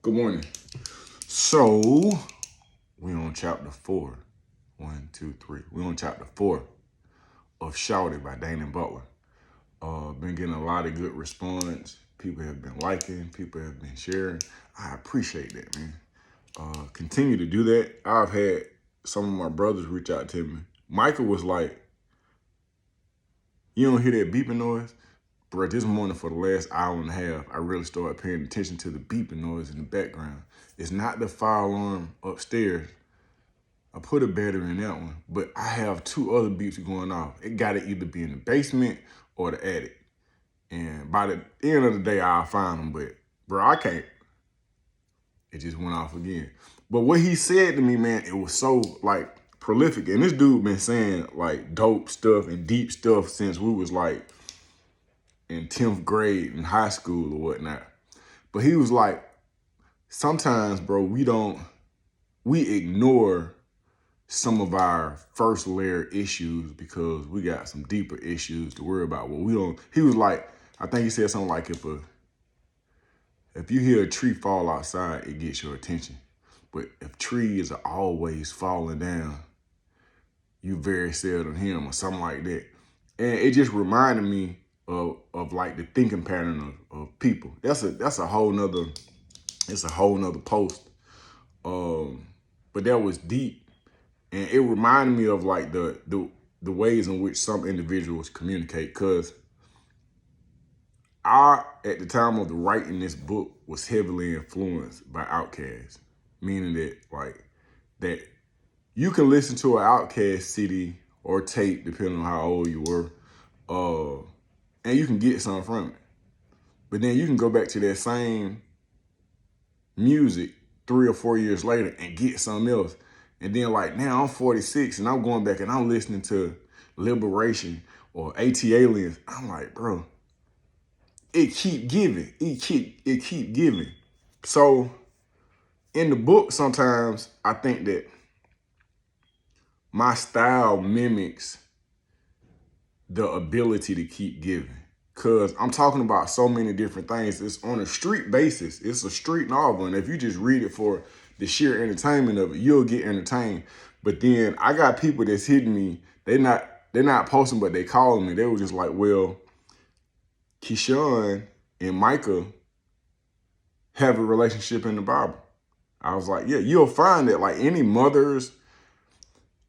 Good morning. So, we on chapter 4. 1, 2, 3. We on chapter 4 of Shawty by Dainhen Butler. Been getting a lot of good response. People have been liking. People have been sharing. I appreciate that, man. Continue to do that. I've had some of my brothers reach out to me. Michael was like, you don't hear that beeping noise? Bro, this morning for the last hour and a half, I really started paying attention to the beeping noise in the background. It's not the fire alarm upstairs. I put a battery in that one, but I have two other beeps going off. It got to either be in the basement or the attic. And by the end of the day, I'll find them, but bro, I can't. It just went off again. But what he said to me, man, it was so like prolific. And this dude been saying like dope stuff and deep stuff since we was like in 10th grade in high school or whatnot. But he was like, sometimes, bro, we ignore some of our first layer issues because we got some deeper issues to worry about. Well, he was like, I think he said something like, if you hear a tree fall outside, it gets your attention. But if trees are always falling down, you very seldom hear them or something like that. And it just reminded me of like the thinking pattern of people. That's a whole nother, it's a whole nother post. But that was deep. And it reminded me of like the ways in which some individuals communicate. Cause I, at the time of the writing this book, was heavily influenced by Outkast. Meaning that you can listen to an Outkast CD or tape, depending on how old you were, and you can get something from it. But then you can go back to that same music 3 or 4 years later and get something else. And then like now I'm 46 and I'm going back and I'm listening to Liberation or AT Aliens. I'm like, bro, it keep giving. It keep giving. So in the book, sometimes I think that my style mimics the ability to keep giving. Cause I'm talking about so many different things. It's on a street basis. It's a street novel. And if you just read it for the sheer entertainment of it, you'll get entertained. But then I got people that's hitting me. They're not posting, but they calling me. They were just like, well, Keyshawn and Micah have a relationship in the Bible. I was like, yeah, you'll find that like any mothers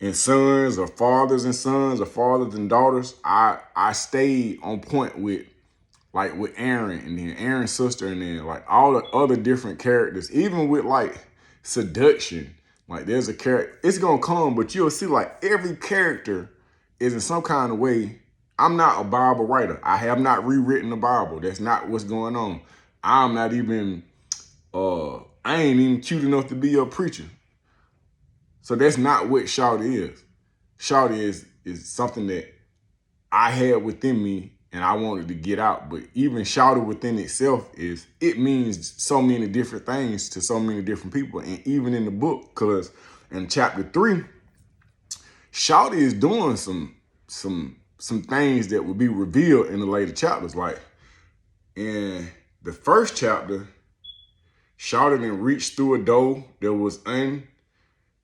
and sons or fathers and sons or fathers and daughters, I stayed on point with Aaron and then Aaron's sister and then like all the other different characters, even with like seduction. Like there's a character, it's gonna come, but you'll see like every character is in some kind of way. I'm not a Bible writer. I have not rewritten the Bible. That's not what's going on. I'm not even, I ain't even cute enough to be a preacher. So that's not what Shawty is. Shawty is something that I had within me and I wanted to get out. But even Shawty within itself it means so many different things to so many different people. And even in the book, because in chapter 3, Shawty is doing some things that will be revealed in the later chapters. Like in the first chapter, Shawty then reached through a door that was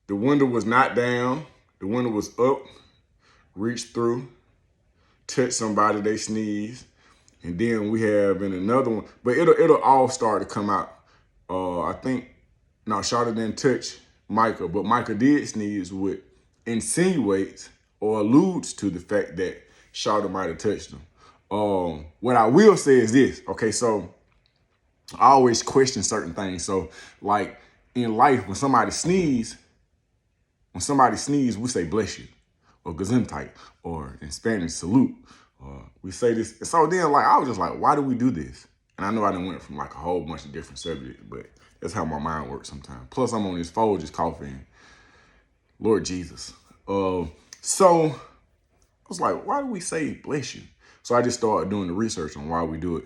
the window was not down, the window was up, reached through, touched somebody, they sneeze. And then we have in another one, but it'll all start to come out. I think, no, Shawty didn't touch Micah, but Micah did sneeze, which insinuates or alludes to the fact that Shawty might have touched him. What I will say is this, okay, so I always question certain things. So like in life, when somebody sneezes, we say bless you, or gesundheit, or in Spanish, salute. We say this. So then, like, I was just like, why do we do this? And I know I done went from like a whole bunch of different subjects, but that's how my mind works sometimes. Plus, I'm on this Folgers coughing. Lord Jesus. So I was like, why do we say bless you? So I just started doing the research on why we do it.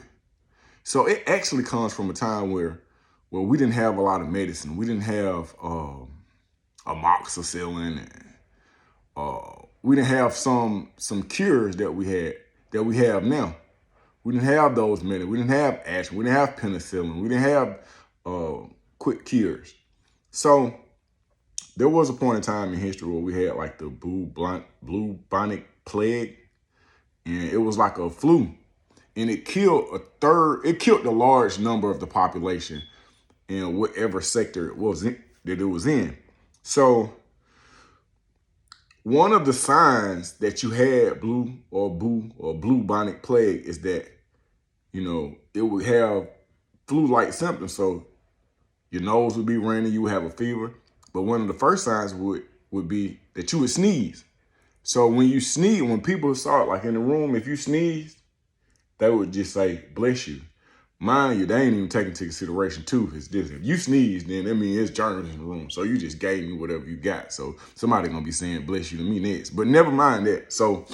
So it actually comes from a time where we didn't have a lot of medicine. We didn't have amoxicillin, and we didn't have some cures that we have now. We didn't have those medicine. We didn't have aspirin. We didn't have penicillin. We didn't have quick cures. So there was a point in time in history where we had like the bubonic plague, and it was like a flu, and it killed a large number of the population in whatever sector that it was in. So one of the signs that you had bubonic plague is that, it would have flu-like symptoms. So your nose would be running, you would have a fever. But one of the first signs would be that you would sneeze. So when you sneeze, when people saw it, like in the room, if you sneezed, they would just say, bless you. Mind you, they ain't even taking into consideration too. It's this. If you sneeze, then I mean it's germs in the room. So you just gave me whatever you got. So somebody gonna be saying bless you to me next. But never mind that. So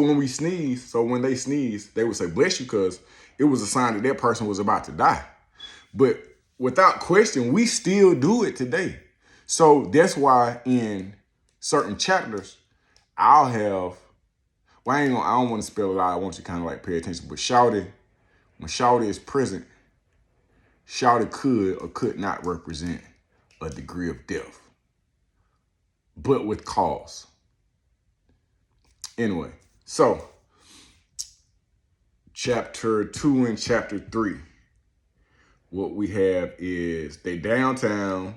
when they sneeze, they would say bless you because it was a sign that person was about to die. But without question, we still do it today. So that's why in certain chapters, I don't want to spell it out. I want you to kind of like pay attention. But Shawty, when Shawty is present, Shawty could or could not represent a degree of death, but with cause. Anyway, so chapter 2 and chapter 3, what we have is they downtown,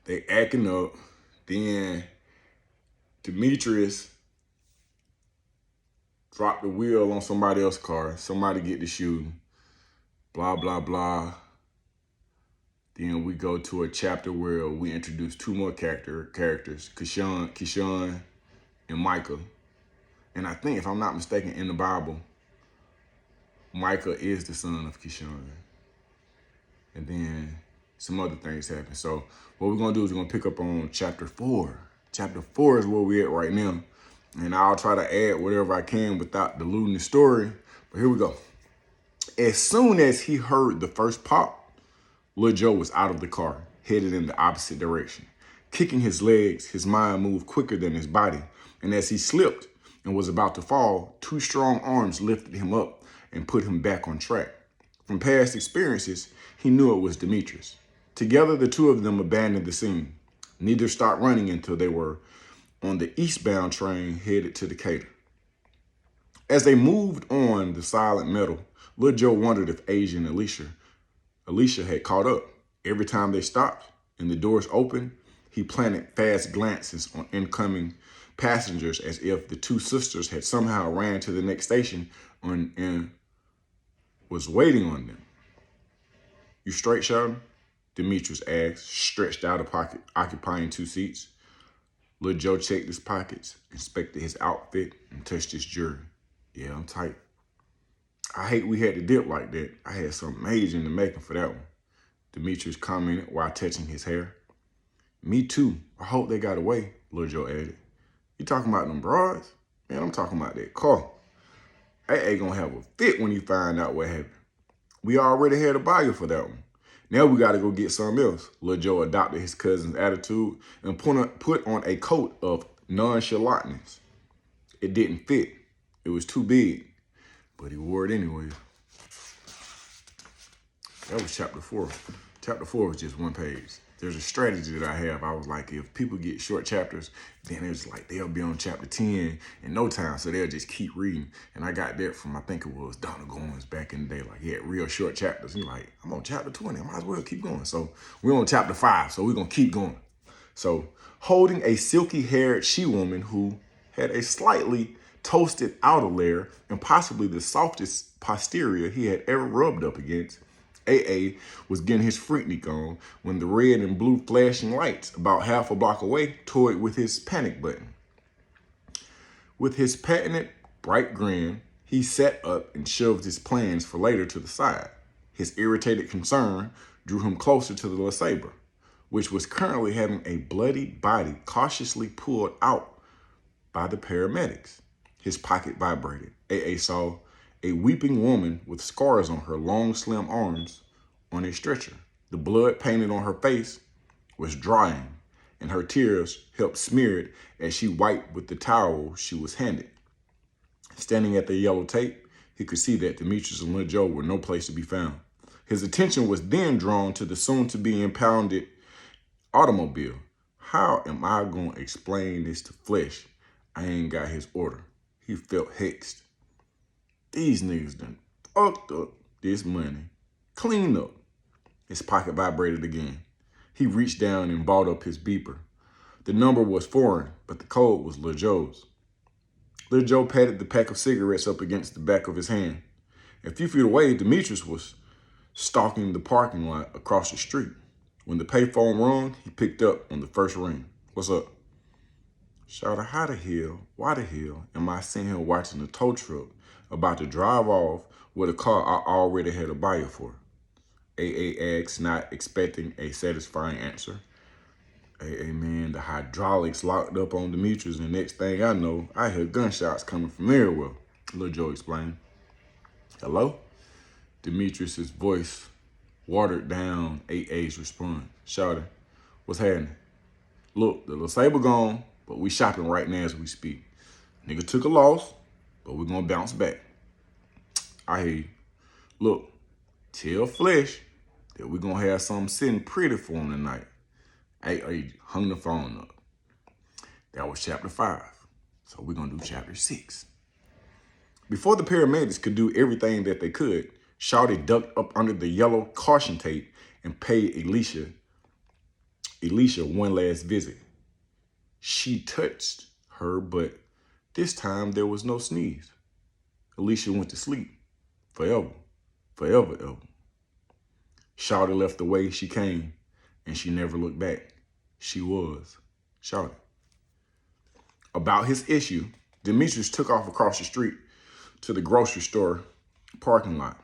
they acting up, then Demetrius drop the wheel on somebody else's car. Somebody get the shooting. Blah, blah, blah. Then we go to a chapter where we introduce two more characters, Keyshawn and Micah. And I think, if I'm not mistaken, in the Bible, Micah is the son of Keyshawn. And then some other things happen. So what we're going to do is we're going to pick up on chapter 4. Chapter 4 is where we're at right now. And I'll try to add whatever I can without diluting the story. But here we go. As soon as he heard the first pop, Lil Joe was out of the car, headed in the opposite direction. Kicking his legs, his mind moved quicker than his body. And as he slipped and was about to fall, two strong arms lifted him up and put him back on track. From past experiences, he knew it was Demetrius. Together, the two of them abandoned the scene. Neither stopped running until they were on the eastbound train headed to Decatur. As they moved on the silent metal, Lil Joe wondered if Asia and Alicia had caught up. Every time they stopped and the doors opened, he planted fast glances on incoming passengers as if the two sisters had somehow ran to the next station and was waiting on them. You straight, Shawty? Demetrius asked, stretched out a pocket, occupying two seats. Lil Joe checked his pockets, inspected his outfit, and touched his jewelry. Yeah, I'm tight. I hate we had to dip like that. I had something major in the making for that one. Demetrius commented while touching his hair. Me too. I hope they got away, Lil Joe added. You talking about them broads? Man, I'm talking about that car. AA gonna have a fit when you find out what happened. We already had a buyer for that one. Now we gotta go get something else. Lil Joe adopted his cousin's attitude and put on a coat of nonchalantness. It didn't fit. It was too big, but he wore it anyway. That was chapter 4. Chapter 4 was just one page. There's a strategy that I have. I was like, if people get short chapters, then it's like they'll be on chapter 10 in no time, so they'll just keep reading. And I got that from, I think it was Donald Goins back in the day. Like, he had real short chapters. He's like, I'm on chapter 20. I might as well keep going. So we're on chapter 5, so we're going to keep going. So holding a silky-haired she-woman who had a slightly toasted outer layer and possibly the softest posterior he had ever rubbed up against, AA was getting his freaknik on when the red and blue flashing lights about half a block away toyed with his panic button. With his patented bright grin, he sat up and shoved his plans for later to the side. His irritated concern drew him closer to the LeSabre, which was currently having a bloody body cautiously pulled out by the paramedics. His pocket vibrated. AA saw a weeping woman with scars on her long, slim arms on a stretcher. The blood painted on her face was drying, and her tears helped smear it as she wiped with the towel she was handed. Standing at the yellow tape, he could see that Demetrius and Lil Joe were no place to be found. His attention was then drawn to the soon-to-be impounded automobile. How am I going to explain this to Flesh? I ain't got his order. He felt hexed. These niggas done fucked up this money. Clean up. His pocket vibrated again. He reached down and bought up his beeper. The number was foreign, but the code was Lil Joe's. Lil Joe patted the pack of cigarettes up against the back of his hand. A few feet away, Demetrius was stalking the parking lot across the street. When the payphone rung, he picked up on the first ring. What's up? Shawty, how the hell, why the hell am I sitting here watching a tow truck about to drive off with a car I already had a buyer for? AA asked, not expecting a satisfying answer. Hey, man, the hydraulics locked up on Demetrius, and the next thing I know, I hear gunshots coming from everywhere, Lil Joe explained. Hello? Demetrius' voice watered down AA's response. Shawty, what's happening? Look, the little Sabre gone, but we shopping right now as we speak. Nigga took a loss, but we're gonna bounce back. I hear you. Look, tell Flesh that we're gonna have something sitting pretty for him tonight. Hey, hung the phone up. That was chapter 5. So we're gonna do chapter 6. Before the paramedics could do everything that they could, Shawty ducked up under the yellow caution tape and paid Alicia one last visit. She touched her, but this time there was no sneeze. Alicia went to sleep. Forever. Shawty left the way she came, and she never looked back. She was Shawty. About his issue, Demetrius took off across the street to the grocery store parking lot.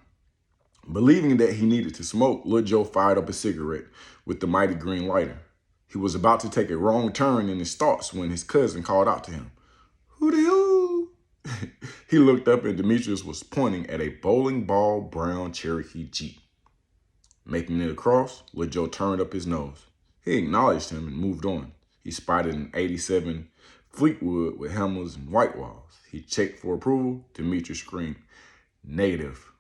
Believing that he needed to smoke, Lil Joe fired up a cigarette with the mighty green lighter. He was about to take a wrong turn in his thoughts when his cousin called out to him. Who the you? He looked up and Demetrius was pointing at a bowling ball brown Cherokee Jeep. Making it across, Lil Joe turned up his nose. He acknowledged him and moved on. He spotted an 87 Fleetwood with hammers and white walls. He checked for approval. Demetrius screamed, "Native."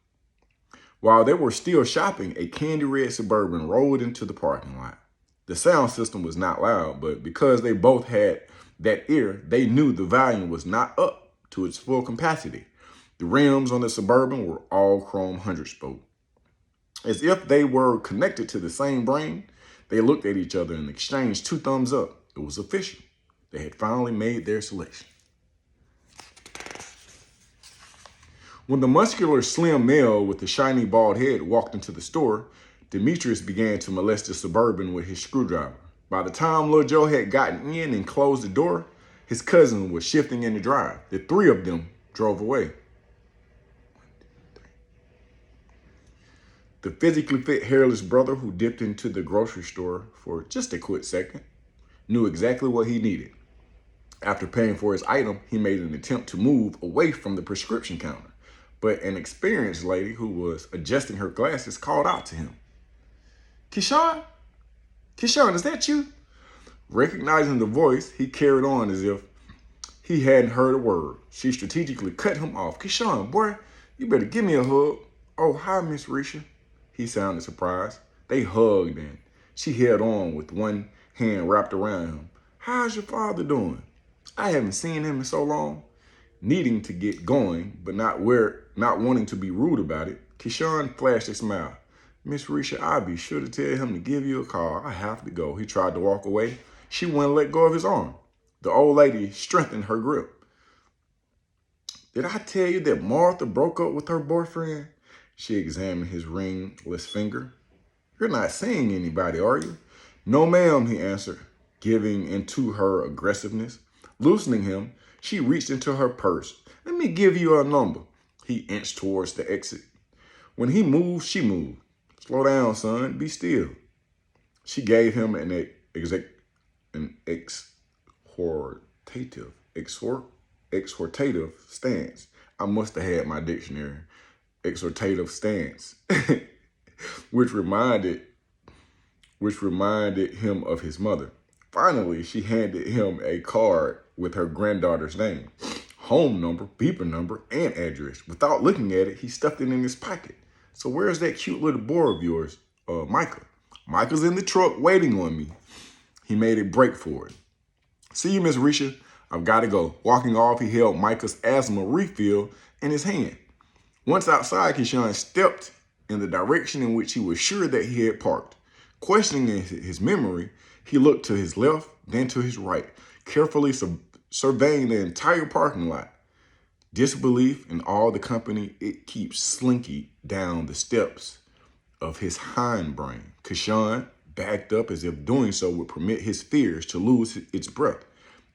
While they were still shopping, a candy red Suburban rolled into the parking lot. The sound system was not loud, but because they both had that ear, they knew the volume was not up to its full capacity. The rims on the Suburban were all chrome 100-spoke. As if they were connected to the same brain, they looked at each other and exchanged 2 thumbs up. It was official. They had finally made their selection. When the muscular, slim male with the shiny bald head walked into the store, Demetrius began to molest the Suburban with his screwdriver. By the time Lil Joe had gotten in and closed the door, his cousin was shifting in the drive. The 3 of them drove away. The physically fit, hairless brother who dipped into the grocery store for just a quick second knew exactly what he needed. After paying for his item, he made an attempt to move away from the prescription counter, but an experienced lady who was adjusting her glasses called out to him. Keyshawn? Keyshawn, is that you? Recognizing the voice, he carried on as if he hadn't heard a word. She strategically cut him off. Keyshawn, boy, you better give me a hug. Oh, hi, Miss Risha. He sounded surprised. They hugged and she held on with one hand wrapped around him. How's your father doing? I haven't seen him in so long. Needing to get going, but not wanting to be rude about it, Keyshawn flashed a smile. Miss Risha, I'll be sure to tell him to give you a call. I have to go. He tried to walk away. She wouldn't let go of his arm. The old lady strengthened her grip. Did I tell you that Martha broke up with her boyfriend? She examined his ringless finger. You're not seeing anybody, are you? No, ma'am, he answered, giving into her aggressiveness. Loosening him, she reached into her purse. Let me give you a number. He inched towards the exit. When he moved, she moved. Slow down, son. Be still. She gave him an exhortative stance. I must have had my dictionary. Exhortative stance, which reminded him of his mother. Finally, she handed him a card with her granddaughter's name, home number, beeper number, and address. Without looking at it, he stuffed it in his pocket. So where's that cute little boy of yours, Micah? Micah's in the truck waiting on me. He made a break for it. See you, Miss Risha. I've got to go. Walking off, he held Micah's asthma refill in his hand. Once outside, Keyshawn stepped in the direction in which he was sure that he had parked. Questioning his memory, he looked to his left, then to his right, carefully surveying the entire parking lot. Disbelief in all the company, it keeps slinky down the steps of his hindbrain. Keyshawn backed up as if doing so would permit his fears to lose its breath.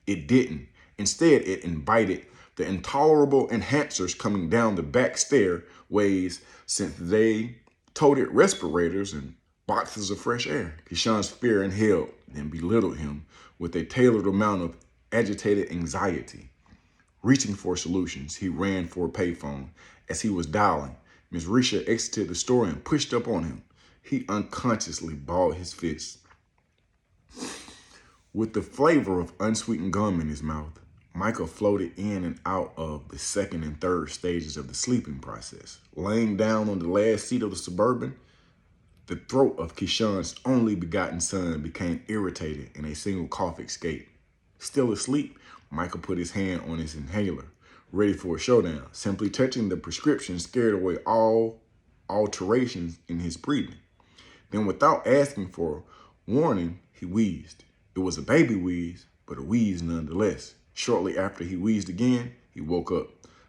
It didn't. Instead, it invited the intolerable enhancers coming down the back stairways since they toted respirators and boxes of fresh air. Keyshawn's fear inhaled and belittled him with a tailored amount of agitated anxiety. Reaching for solutions, he ran for a payphone. As he was dialing, Ms. Risha exited the store and pushed up on him. He unconsciously balled his fist. With the flavor of unsweetened gum in his mouth, Micah floated in and out of the second and third stages of the sleeping process. Laying down on the last seat of the Suburban, the throat of Keyshawn's only begotten son became irritated in a single cough escape. Still asleep, Micah put his hand on his inhaler, ready for a showdown. Simply touching the prescription scared away all alterations in his breathing. Then, without asking for warning, he wheezed. It was a baby wheeze, but a wheeze nonetheless. Shortly after he wheezed again, he woke up.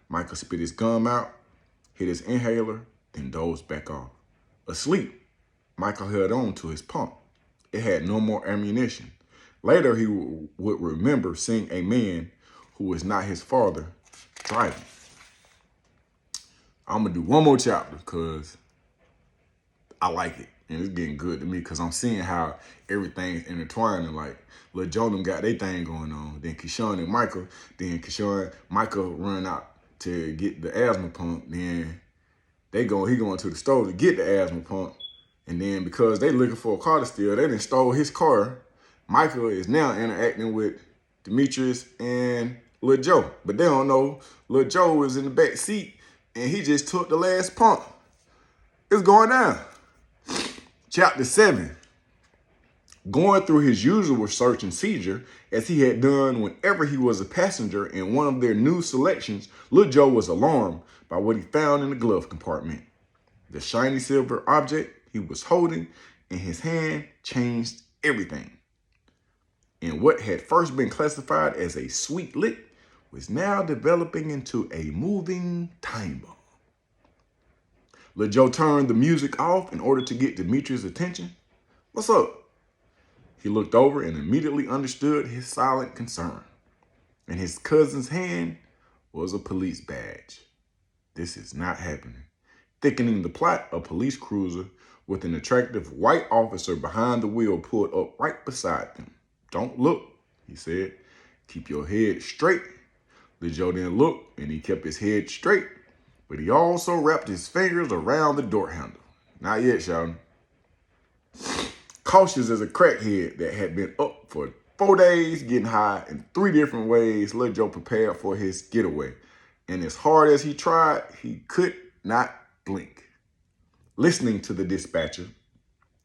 Micah spit his gum out, hit his inhaler, then dozed back off. Asleep, Michael held on to his pump. It had no more ammunition. Later, he would remember seeing a man who was not his father driving. I'm going to do one more chapter because I like it. And it's getting good to me because I'm seeing how everything's intertwining. Like, Lil Joe got their thing going on. Then Keyshawn and Michael. Then Michael run out to get the asthma pump. Then he going to the store to get the asthma pump. And then because they looking for a car to steal, they done stole his car. Michael is now interacting with Demetrius and Lil Joe. But they don't know Lil Joe was in the back seat and he just took the last pump. It's going down. Chapter 7. Going through his usual search and seizure, as he had done whenever he was a passenger in one of their new selections, Lil Joe was alarmed by what he found in the glove compartment. The shiny silver object he was holding in his hand changed everything. And what had first been classified as a sweet lick was now developing into a moving time bomb. Lil Joe turned the music off in order to get Demetrius' attention. What's up? He looked over and immediately understood his silent concern. In his cousin's hand was a police badge. This is not happening. Thickening the plot, a police cruiser with an attractive white officer behind the wheel pulled up right beside them. Don't look, he said. Keep your head straight. Lil Joe didn't look, and he kept his head straight, but he also wrapped his fingers around the door handle. Not yet, Shawty. Cautious as a crackhead that had been up for 4 days getting high in 3 different ways, Lil Joe prepared for his getaway. And as hard as he tried, he could not blink. Listening to the dispatcher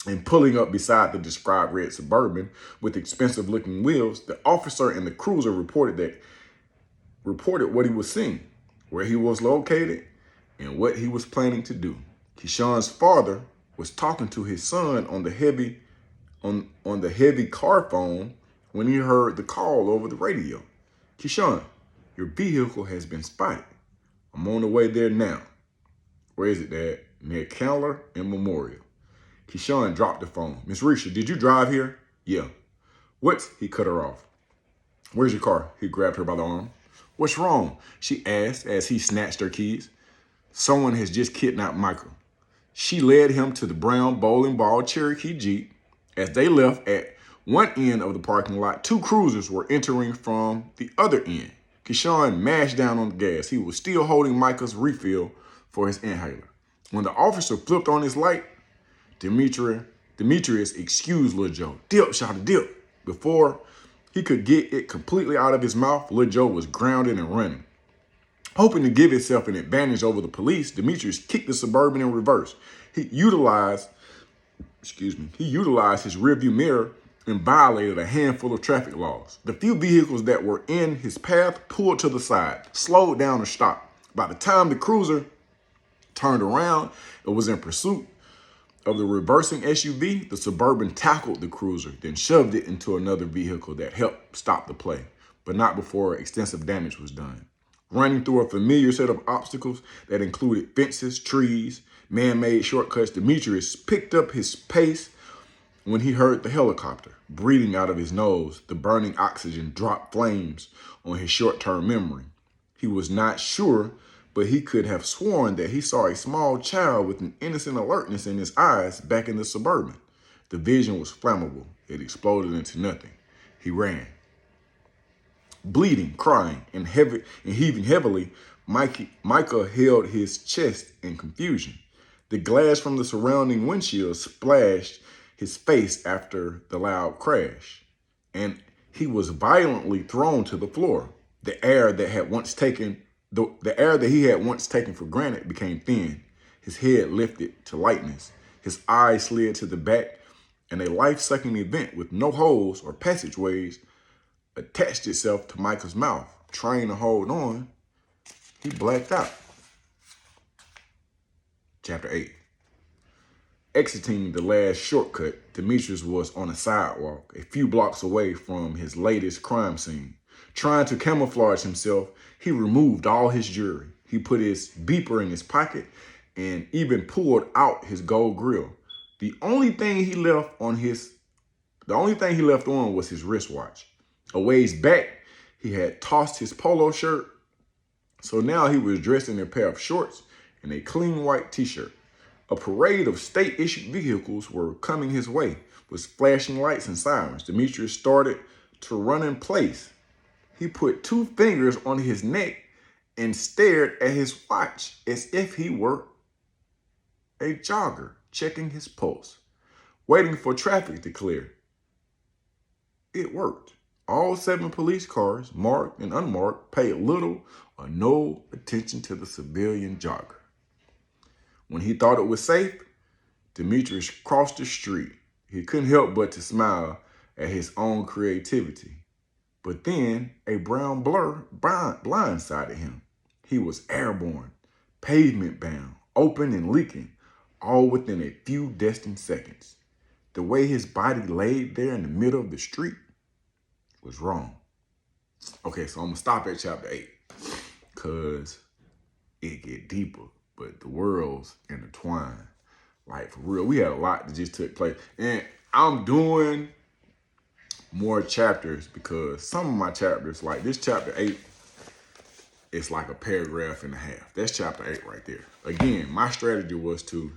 and pulling up beside the described red Suburban with expensive-looking wheels, the officer and the cruiser reported what he was seeing, where he was located, and what he was planning to do. Keyshawn's father was talking to his son on the heavy car phone when he heard the call over the radio. Keyshawn, your vehicle has been spotted. I'm on the way there now. Where is it, Dad? Near Candler and Memorial. Keyshawn dropped the phone. Miss Risha, did you drive here? Yeah. What? He cut her off. Where's your car? He grabbed her by the arm. What's wrong? She asked as he snatched her keys. Someone has just kidnapped Michael. She led him to the brown bowling ball Cherokee Jeep. As they left at one end of the parking lot, 2 cruisers were entering from the other end. Keyshawn mashed down on the gas. He was still holding Michael's refill for his inhaler. When the officer flipped on his light, Demetrius excused Lil Joe. Dip, Shawty, dip. Before he could get it completely out of his mouth, Lil Joe was grounded and running. Hoping to give himself an advantage over the police, Demetrius kicked the Suburban in reverse. He utilized his rearview mirror and violated a handful of traffic laws. The few vehicles that were in his path pulled to the side, slowed down or stopped. By the time the cruiser turned around and was in pursuit of the reversing SUV, the Suburban tackled the cruiser, then shoved it into another vehicle that helped stop the play, but not before extensive damage was done. Running through a familiar set of obstacles that included fences, trees, man-made shortcuts, Demetrius picked up his pace when he heard the helicopter. Breathing out of his nose, the burning oxygen dropped flames on his short-term memory. He was not sure, but he could have sworn that he saw a small child with an innocent alertness in his eyes back in the Suburban. The vision was flammable. It exploded into nothing. He ran. Bleeding, crying, and heaving heavily, Micah held his chest in confusion. The glass from the surrounding windshield splashed his face after the loud crash, and he was violently thrown to the floor. The air that he had once taken for granted became thin. His head lifted to lightness. His eyes slid to the back, and a life-sucking event with no holes or passageways attached itself to Micah's mouth. Trying to hold on, he blacked out. Chapter 8. Exiting the last shortcut, Demetrius was on a sidewalk a few blocks away from his latest crime scene. Trying to camouflage himself, he removed all his jewelry. He put his beeper in his pocket and even pulled out his gold grill. The only thing he left on was his wristwatch. A ways back, he had tossed his polo shirt, so now he was dressed in a pair of shorts and a clean white t-shirt. A parade of state-issued vehicles were coming his way with flashing lights and sirens. Demetrius started to run in place. He put 2 fingers on his neck and stared at his watch as if he were a jogger checking his pulse, waiting for traffic to clear. It worked. All 7 police cars, marked and unmarked, paid little or no attention to the civilian jogger. When he thought it was safe, Demetrius crossed the street. He couldn't help but to smile at his own creativity. But then a brown blur blindsided him. He was airborne, pavement-bound, open and leaking, all within a few destined seconds. The way his body laid there in the middle of the street was wrong. Okay, so I'm going to stop at chapter 8 because it get deeper, but the worlds intertwine. Like, for real, we had a lot that just took place. And I'm doing more chapters because some of my chapters, like this chapter 8, it's like a paragraph and a half. That's chapter 8 right there. Again, my strategy was to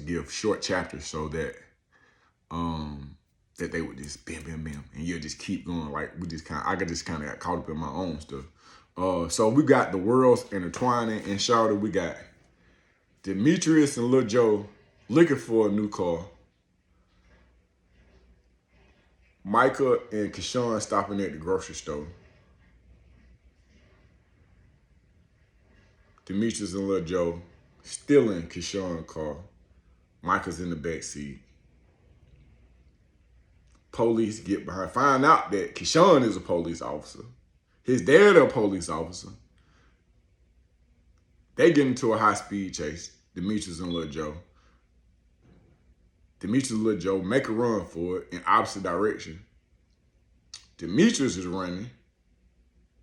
give short chapters so that that they would just bam, bam, bam, and you'll just keep going. Like I could just kind of got caught up in my own stuff. So we got the worlds intertwining in Shawty. We got Demetrius and Lil Joe looking for a new car. Micah and Keshawn stopping at the grocery store. Demetrius and Lil Joe stealing Keshawn's car. Micah's in the back seat. Police get behind, find out that Keshawn is a police officer. His dad a police officer. They get into a high-speed chase, Demetrius and Lil Joe. Demetrius and Lil Joe make a run for it in opposite direction. Demetrius is running.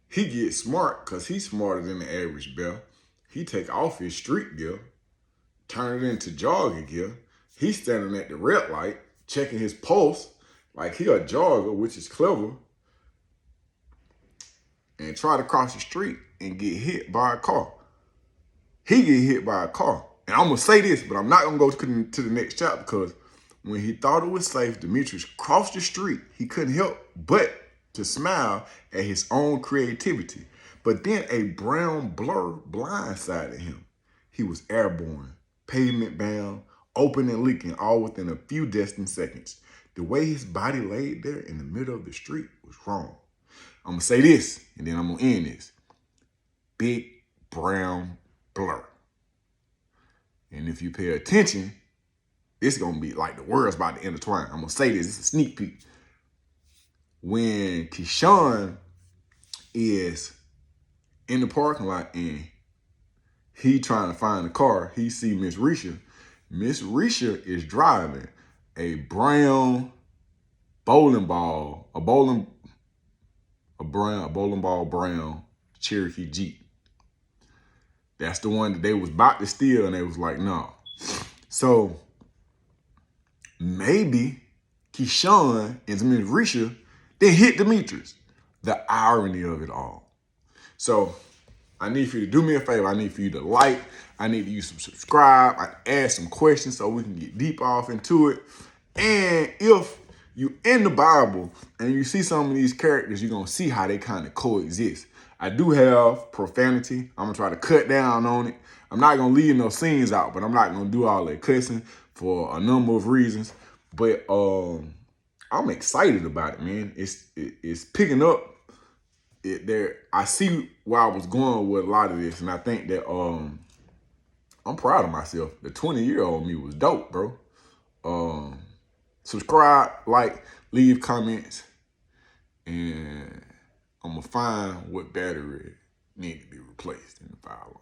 He gets smart because he's smarter than the average bear. He take off his street gear, turn it into jogging gear. He's standing at the red light, checking his pulse like he a jogger, which is clever, and try to cross the street and get hit by a car. He get hit by a car. And I'm going to say this, but I'm not going to go to the next chapter because when he thought it was safe, Demetrius crossed the street. He couldn't help but to smile at his own creativity. But then a brown blur blindsided him. He was airborne, pavement-bound, open and leaking, all within a few destined seconds. The way his body laid there in the middle of the street was wrong. I'm gonna say this, and then I'm gonna end this. Big brown blur. And if you pay attention, it's gonna be like the world's about to intertwine. I'm gonna say this, it's a sneak peek. When Keyshawn is in the parking lot and he trying to find the car, he see Miss Risha. Miss Risha is driving a brown bowling ball, a bowling ball brown Cherokee Jeep. That's the one that they was about to steal, and they was like, no. So maybe Keyshawn and Miss Risha, they hit Demetrius. The irony of it all. So I need for you to do me a favor. I need for you to like. I need you to subscribe. I ask some questions so we can get deep off into it. And if you in the Bible and you see some of these characters, you're going to see how they kind of coexist. I do have profanity. I'm going to try to cut down on it. I'm not going to leave no scenes out, but I'm not going to do all that cussing for a number of reasons. But I'm excited about it, man. It's picking up. I see where I was going with a lot of this, and I think that I'm proud of myself. The 20-year-old me was dope, bro. Subscribe, like, leave comments, and I'm gonna find what battery need to be replaced in the fire alarm.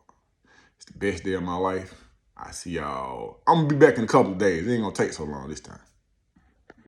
It's the best day of my life. I see y'all. I'm gonna be back in a couple of days. It ain't gonna take so long this time.